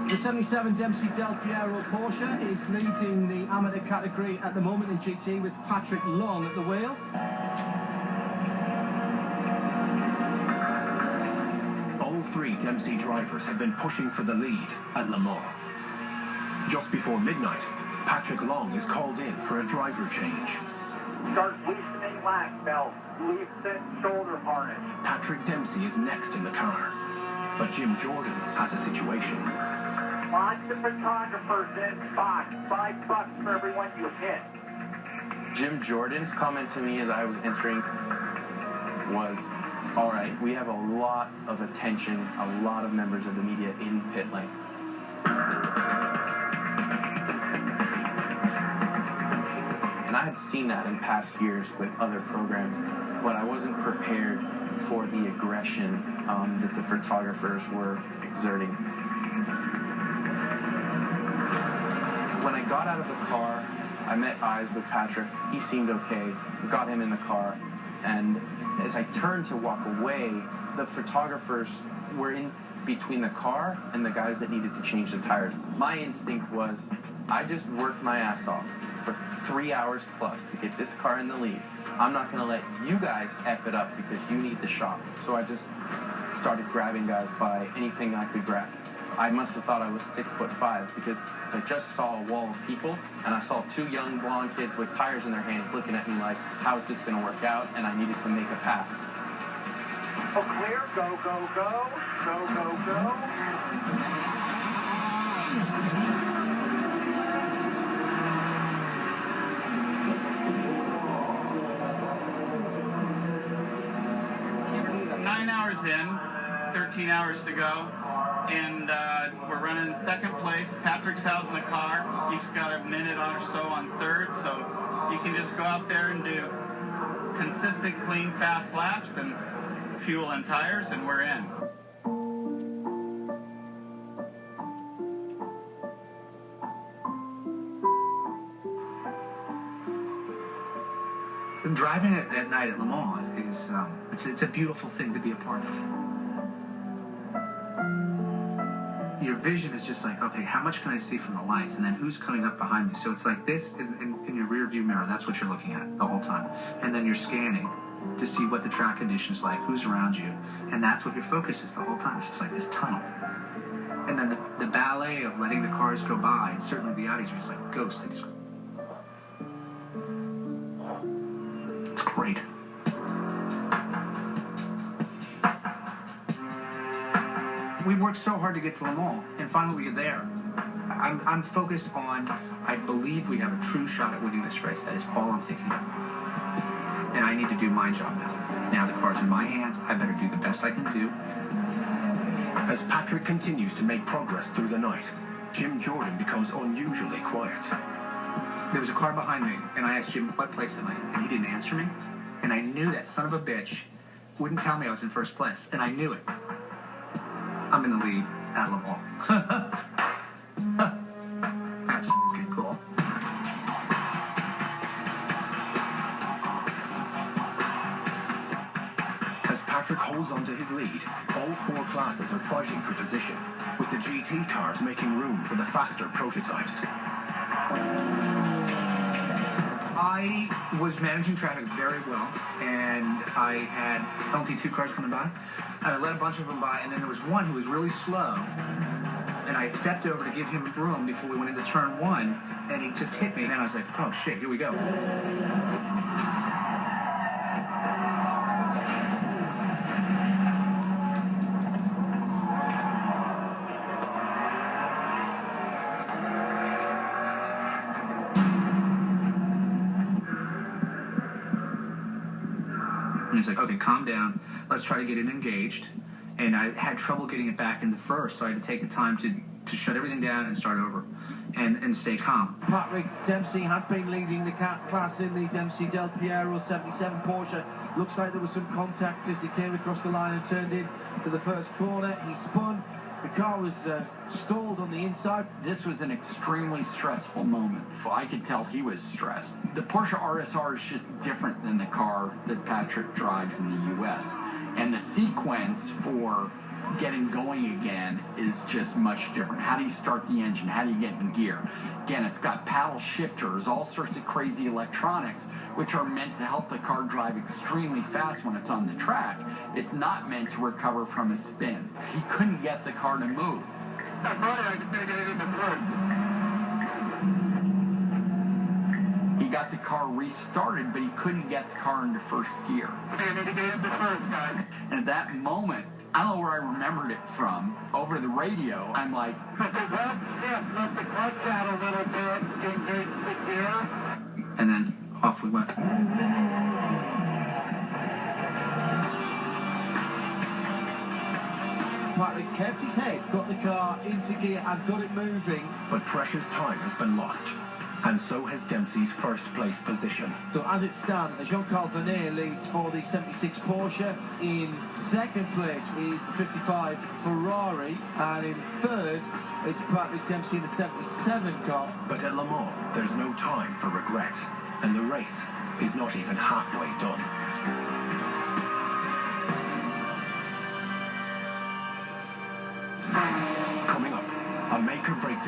The 77 Dempsey Del Piero Porsche is leading the amateur category at the moment in GT with Patrick Long at the wheel. All three Dempsey drivers have been pushing for the lead at Le Mans. Just before midnight, Patrick Long is called in for a driver change. Start loosening lap belt, loosen shoulder harness. Patrick Dempsey is next in the car, but Jim Jordan has a situation. Lots of photographers in box. $5 for everyone you hit. Jim Jordan's comment to me as I was entering was, all right, we have a lot of attention, a lot of members of the media in pit lane. And I had seen that in past years with other programs, but I wasn't prepared for the aggression that the photographers were exerting. When I got out of the car, I met eyes with Patrick. He seemed okay. Got him in the car. And as I turned to walk away, the photographers were in between the car and the guys that needed to change the tires. My instinct was, I just worked my ass off for 3 hours plus to get this car in the lead. I'm not going to let you guys F it up because you need the shop. So I just started grabbing guys by anything I could grab. I must have thought I was 6'5" because I just saw a wall of people and I saw two young blonde kids with tires in their hands looking at me like, how's this going to work out? And I needed to make a path. Oh, clear. Go, go, go. Go, go, go. In 13 hours to go, and we're running second place. Patrick's out in the car. He's got a minute or so on third, so you can just go out there and do consistent, clean, fast laps and fuel and tires, and we're in. Driving at night at Le Mans is it's a beautiful thing to be a part of. Your vision is just like, okay, how much can I see from the lights, and then who's coming up behind me? So it's like this in your rear view mirror. That's what you're looking at the whole time, and then you're scanning to see what the track conditions like, who's around you, and that's what your focus is the whole time. It's just like this tunnel, and then the ballet of letting the cars go by, and certainly the Audis are just like ghosts. They just, it's great. We worked so hard to get to Le Mans, and finally we get there. I'm focused on, I believe we have a true shot at winning this race. That is all I'm thinking of. And I need to do my job now. Now the car's in my hands. I better do the best I can do. As Patrick continues to make progress through the night, Jim Jordan becomes unusually quiet. There was a car behind me, and I asked Jim, what place am I in? And he didn't answer me. And I knew that son of a bitch wouldn't tell me I was in first place. And I knew it. I'm in the lead at Le Mans. That's f***ing cool. As Patrick holds onto his lead, all four classes are fighting for position, with the GT cars making room for the faster prototypes. I was managing traffic very well, and I had LP2 cars coming by, and I let a bunch of them by, and then there was one who was really slow, and I stepped over to give him room before we went into turn one, and he just hit me, and then I was like, oh shit, here we go. And he's like, okay, calm down. Let's try to get it engaged. And I had trouble getting it back into first, so I had to take the time to shut everything down and start over and stay calm. Patrick Dempsey had been leading the class in the Dempsey Del Piero 77 Porsche. Looks like there was some contact as he came across the line and turned in to the first corner. He spun. The car was stalled on the inside. This was an extremely stressful moment. I could tell he was stressed. The Porsche RSR is just different than the car that Patrick drives in the U.S. And the sequence for getting going again is just much different. How do you start the engine? How do you get in gear? Again, it's got paddle shifters, all sorts of crazy electronics, which are meant to help the car drive extremely fast when it's on the track. It's not meant to recover from a spin. He couldn't get the car to move. He got the car restarted, but he couldn't get the car into first gear. And at that moment, I don't know where I remembered it from. Over the radio, I'm like, And then off we went. Patrick kept his head, got the car into gear and got it moving. But precious time has been lost, and so has Dempsey's first place position. So as it stands, Jean-Carl Vernier leads for the 76 Porsche. In second place is the 55 Ferrari, and in third it's Patrick Dempsey in the 77 car. But at Le Mans, there's no time for regret, and the race is not even halfway done. Coming up, a make-or-break